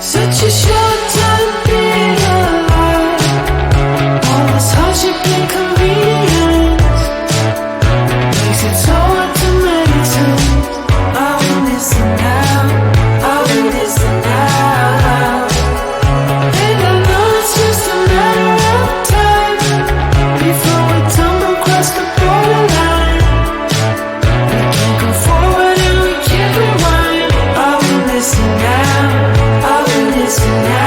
Such a short time being alive. All this hardship and convenience makes it so hard to make sense. I will listen now, I will listen now. And I know it's just a matter of time before we tumble across the borderline. We can't go forward and we can't rewind. I will listen now, I will listen now.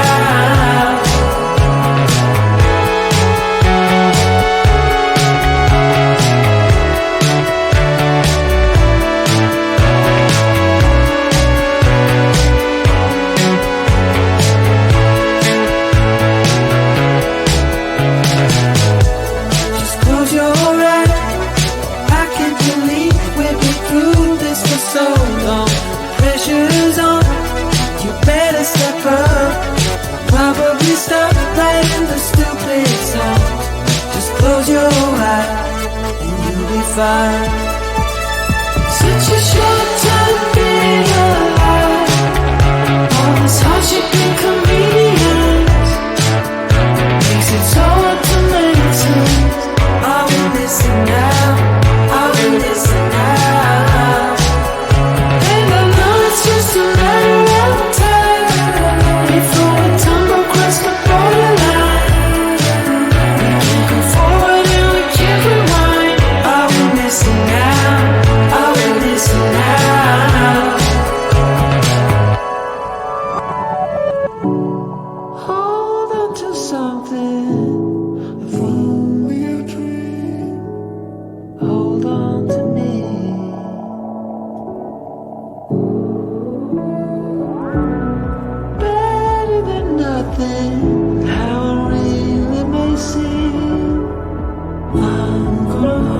Just close your eyes. I can't believe we've been through this for so long. Pressure's on, you better step up. Probably stop writing the stupid song. Just close your eyes and you'll be fine. Such a short time being alive. All this hardship and convenience makes it so hard to make sense. I will listen now, I will listen now. And I know it's just a matter of time before we tumble across the borderline. We can't go forward and we can't rewind. I will listen now, I will listen now. Hold on to something, if only a dream. Hold on to me. Better than nothing, how it really may seem. I'm gonna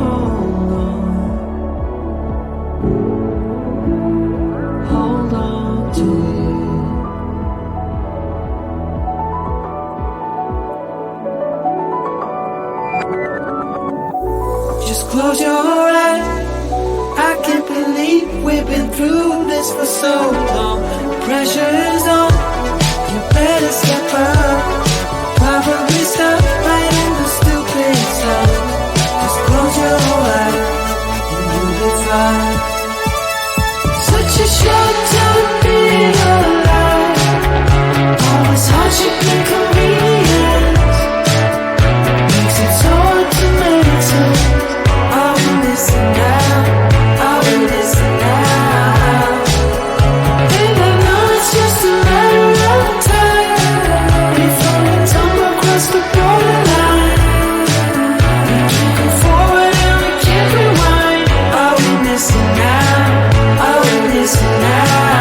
hold on to you. Just close your eyes. I can't believe we've been through this for so long. Pressure is on, you better step up. Probably stop writing the stupid stuff. Just close your eyes and you'll be fine. Such a short time being alive. All this hardship and convenience makes it so hard to make sense. I will listen now, I will listen now. And I know it's just a matter of time before we tumble across the borderline. We can't go forward and we can't rewind. I will listen now, I will listen now.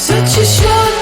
Such a short